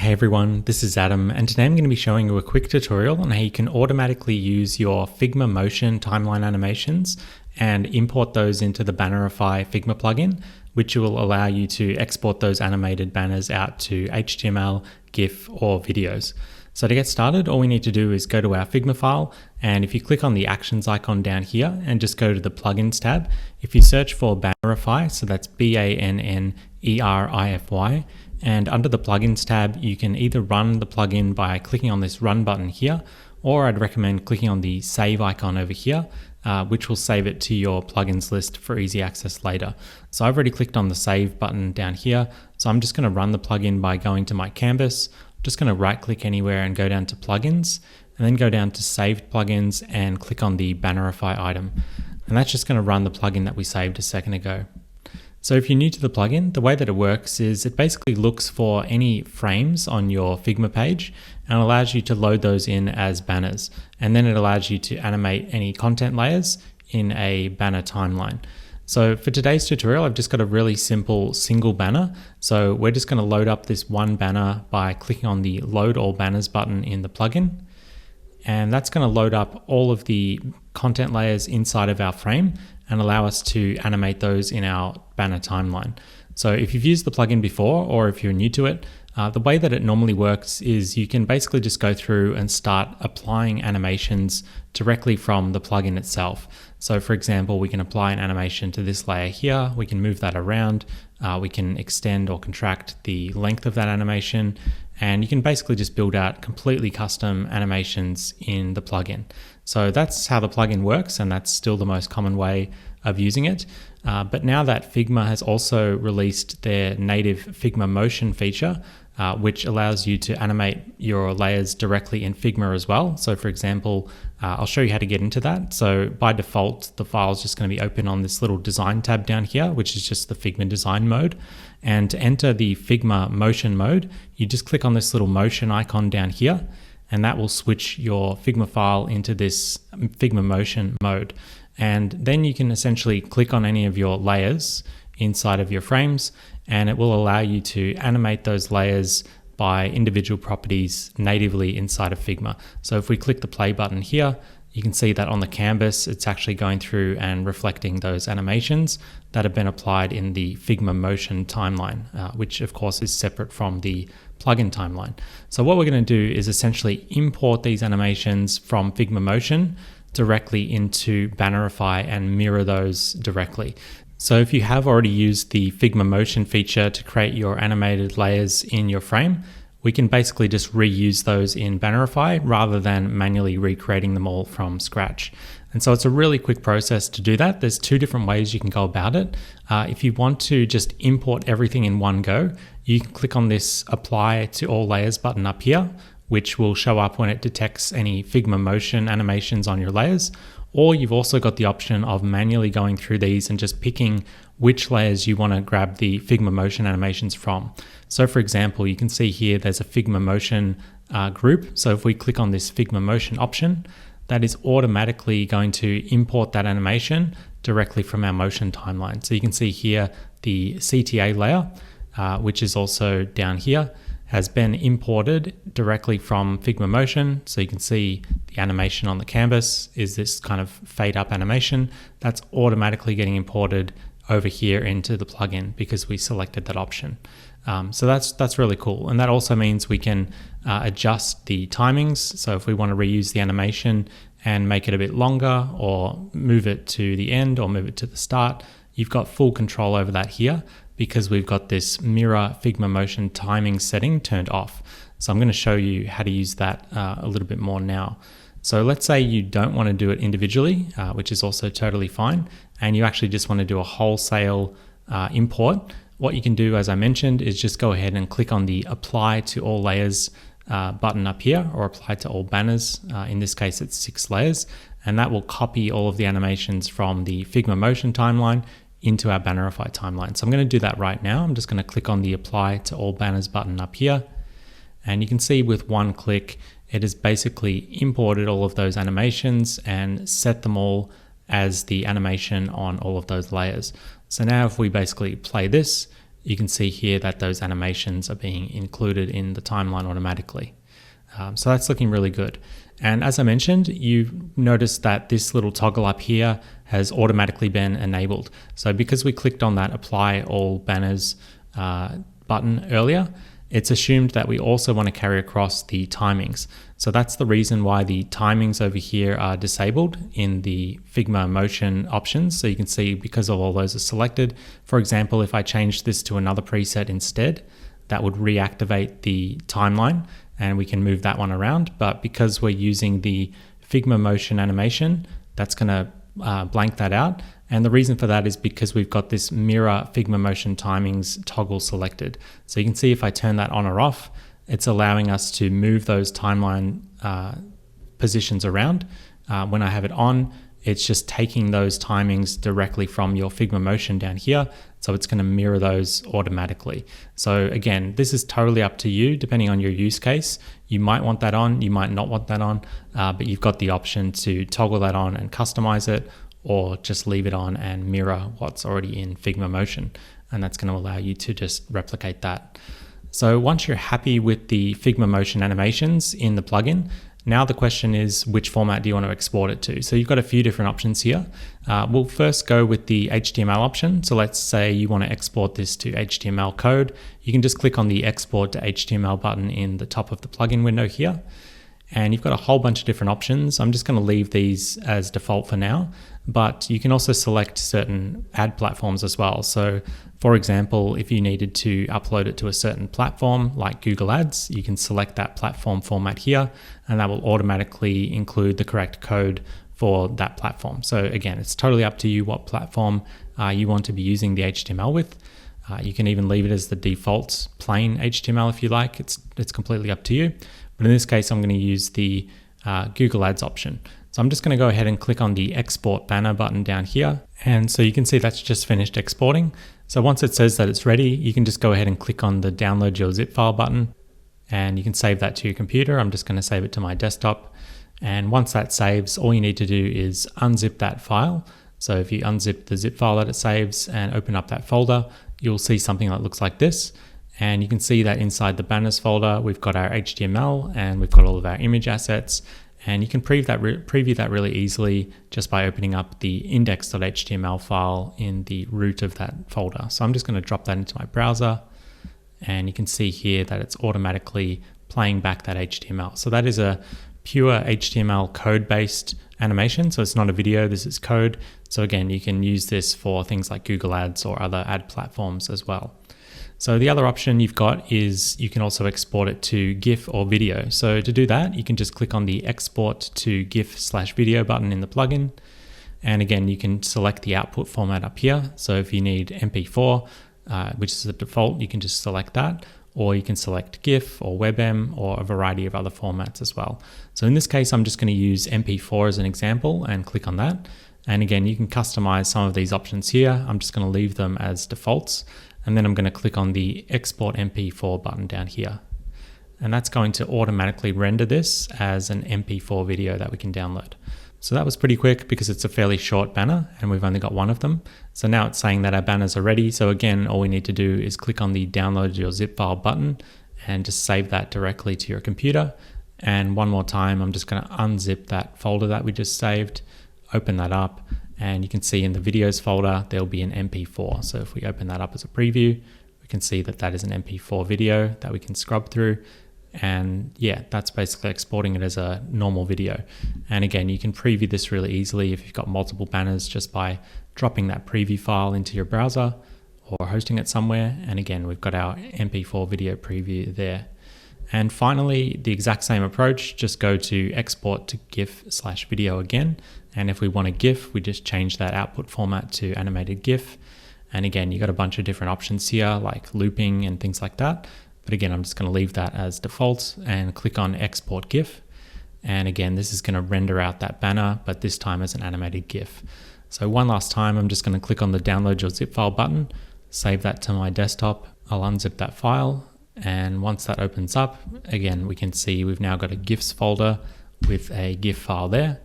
Hey everyone, this is Adam, and today I'm going to be showing you a quick tutorial on how you can automatically use your Figma motion timeline animations and import those into the Bannerify Figma plugin, which will allow you to export those animated banners out to HTML, GIF, or videos. So to get started, all we need to do is go to our Figma file, and if you click on the actions icon down here and just go to the plugins tab, if you search for Bannerify, so that's Bannerify, and under the plugins tab, you can either run the plugin by clicking on this run button here, or I'd recommend clicking on the save icon over here, which will save it to your plugins list for easy access later. So I've already clicked on the save button down here. So I'm just going to run the plugin by going to my canvas. I'm just going to right click anywhere and go down to plugins, and then go down to saved plugins and click on the Bannerify item. And that's just going to run the plugin that we saved a second ago. So if you're new to the plugin, the way that it works is it basically looks for any frames on your Figma page and allows you to load those in as banners. And then it allows you to animate any content layers in a banner timeline. So for today's tutorial, I've just got a really simple single banner. So we're just going to load up this one banner by clicking on the load all banners button in the plugin. And that's going to load up all of the content layers inside of our frame and allow us to animate those in our banner timeline. So if you've used the plugin before, or if you're new to it, the way that it normally works is you can basically just go through and start applying animations directly from the plugin itself. So for example, we can apply an animation to this layer here, we can move that around, we can extend or contract the length of that animation, and you can basically just build out completely custom animations in the plugin. So that's how the plugin works, and that's still the most common way of using it. But now that Figma has also released their native Figma motion feature, which allows you to animate your layers directly in Figma as well. So for example, I'll show you how to get into that. So by default, the file is just going to be open on this little design tab down here, which is just the Figma design mode. And to enter the Figma motion mode, you just click on this little motion icon down here, and that will switch your Figma file into this Figma motion mode. And then you can essentially click on any of your layers inside of your frames, and it will allow you to animate those layers by individual properties natively inside of Figma. So if we click the play button here, you can see that on the canvas, it's actually going through and reflecting those animations that have been applied in the Figma motion timeline, which of course is separate from the plugin timeline. So what we're going to do is essentially import these animations from Figma motion directly into Bannerify and mirror those directly. So if you have already used the Figma motion feature to create your animated layers in your frame, we can basically just reuse those in Bannerify rather than manually recreating them all from scratch. And so it's a really quick process to do that. There's two different ways you can go about it. If you want to just import everything in one go, you can click on this apply to all layers button up here, which will show up when it detects any Figma motion animations on your layers. Or you've also got the option of manually going through these and just picking which layers you want to grab the Figma motion animations from. So for example, you can see here there's a Figma motion group. So if we click on this Figma motion option, that is automatically going to import that animation directly from our motion timeline. So you can see here the CTA layer, which is also down here, has been imported directly from Figma motion. So you can see the animation on the canvas is this kind of fade up animation that's automatically getting imported over here into the plugin because we selected that option. So that's really cool. And that also means we can adjust the timings. So if we want to reuse the animation and make it a bit longer, or move it to the end, or move it to the start, you've got full control over that here, because we've got this mirror Figma motion timing setting turned off. So I'm going to show you how to use that a little bit more now. So let's say you don't want to do it individually, which is also totally fine, and you actually just want to do a wholesale import. What you can do, as I mentioned, is just go ahead and click on the apply to all layers button up here, or apply to all banners. In this case, it's 6 layers, and that will copy all of the animations from the Figma motion timeline into our Bannerify timeline. So I'm going to do that right now. I'm just going to click on the apply to all banners button up here. And you can see with one click, it has basically imported all of those animations and set them all as the animation on all of those layers. So now if we basically play this, you can see here that those animations are being included in the timeline automatically. So that's looking really good. And as I mentioned, you've noticed that this little toggle up here has automatically been enabled. So because we clicked on that apply all banners button earlier, it's assumed that we also want to carry across the timings. So that's the reason why the timings over here are disabled in the Figma motion options. So you can see because all those are selected. For example, if I change this to another preset instead, that would reactivate the timeline and we can move that one around. But because we're using the Figma motion animation, that's going to blank that out. And the reason for that is because we've got this mirror Figma motion timings toggle selected. So you can see if I turn that on or off, it's allowing us to move those timeline positions around. When I have it on, it's just taking those timings directly from your Figma motion down here. So it's going to mirror those automatically. So again, this is totally up to you depending on your use case. You might want that on, you might not want that on, but you've got the option to toggle that on and customize it, or just leave it on and mirror what's already in Figma motion. And that's going to allow you to just replicate that. So once you're happy with the Figma motion animations in the plugin, now the question is, which format do you want to export it to? So you've got a few different options here. We'll first go with the HTML option. So let's say you want to export this to HTML code. You can just click on the export to HTML button in the top of the plugin window here. And you've got a whole bunch of different options. I'm just going to leave these as default for now, but you can also select certain ad platforms as well. So for example, if you needed to upload it to a certain platform like Google Ads, you can select that platform format here, and that will automatically include the correct code for that platform. So again, it's totally up to you what platform you want to be using the HTML with. You can even leave it as the default plain HTML if you like. It's completely up to you. But in this case, I'm going to use the Google Ads option. So I'm just going to go ahead and click on the export banner button down here. And so you can see that's just finished exporting. So once it says that it's ready, you can just go ahead and click on the download your zip file button, and you can save that to your computer. I'm just going to save it to my desktop. And once that saves, all you need to do is unzip that file. So if you unzip the zip file that it saves and open up that folder, you'll see something that looks like this. And you can see that inside the banners folder, we've got our HTML and we've got all of our image assets. And you can preview that really easily just by opening up the index.html file in the root of that folder. So I'm just going to drop that into my browser, and you can see here that it's automatically playing back that HTML. So that is a pure HTML code-based animation. So it's not a video, this is code. So again, you can use this for things like Google Ads or other ad platforms as well. So the other option you've got is you can also export it to GIF or video. So to do that, you can just click on the export to GIF/video button in the plugin. And again, you can select the output format up here. So if you need MP4, which is the default, you can just select that, or you can select GIF or WebM or a variety of other formats as well. So in this case, I'm just going to use MP4 as an example and click on that. And again, you can customize some of these options here. I'm just going to leave them as defaults. And then I'm going to click on the Export MP4 button down here. And that's going to automatically render this as an MP4 video that we can download. So that was pretty quick because it's a fairly short banner and we've only got one of them. So now it's saying that our banners are ready. So again, all we need to do is click on the download your zip file button and just save that directly to your computer. And one more time, I'm just going to unzip that folder that we just saved, open that up. And you can see in the videos folder, there'll be an MP4. So if we open that up as a preview, we can see that that is an MP4 video that we can scrub through. And yeah, that's basically exporting it as a normal video. And again, you can preview this really easily if you've got multiple banners just by dropping that preview file into your browser or hosting it somewhere. And again, we've got our MP4 video preview there. And finally, the exact same approach, just go to export to GIF/video again. And if we want a GIF, we just change that output format to animated GIF. And again, you got a bunch of different options here like looping and things like that. But again, I'm just going to leave that as default and click on export GIF. And again, this is going to render out that banner, but this time as an animated GIF. So one last time, I'm just going to click on the download your zip file button, save that to my desktop. I'll unzip that file. And once that opens up, again, we can see we've now got a GIFs folder with a GIF file there.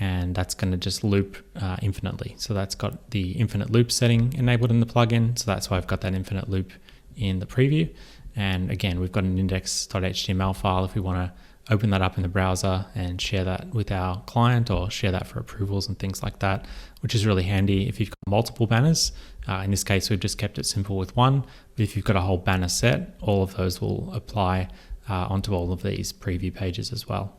and that's going to just loop infinitely. So that's got the infinite loop setting enabled in the plugin. So that's why I've got that infinite loop in the preview. And again, we've got an index.html file if we want to open that up in the browser and share that with our client or share that for approvals and things like that, which is really handy if you've got multiple banners. In this case, we've just kept it simple with one, but if you've got a whole banner set, all of those will apply onto all of these preview pages as well.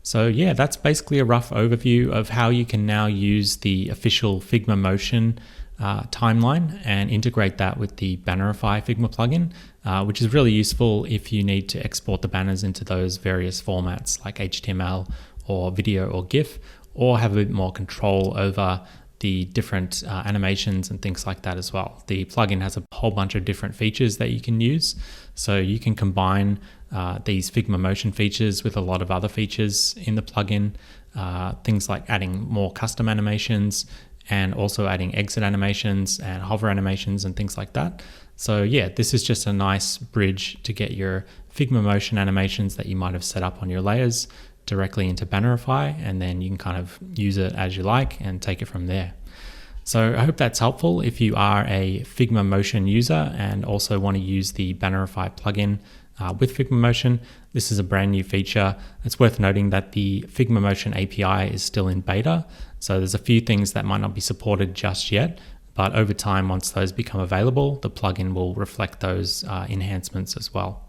So yeah, that's basically a rough overview of how you can now use the official Figma Motion timeline and integrate that with the Bannerify Figma plugin, which is really useful if you need to export the banners into those various formats like HTML or video or GIF, or have a bit more control over the different animations and things like that as well. The plugin has a whole bunch of different features that you can use. So you can combine these Figma Motion features with a lot of other features in the plugin, things like adding more custom animations and also adding exit animations and hover animations and things like that. So yeah, this is just a nice bridge to get your Figma Motion animations that you might have set up on your layers directly into Bannerify, and then you can kind of use it as you like and take it from there. So I hope that's helpful if you are a Figma Motion user and also want to use the Bannerify plugin with Figma Motion. This is a brand new feature. It's worth noting that the Figma Motion API is still in beta, so there's a few things that might not be supported just yet, but over time, once those become available, the plugin will reflect those enhancements as well.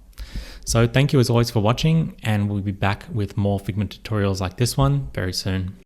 So thank you as always for watching, and we'll be back with more Figma tutorials like this one very soon.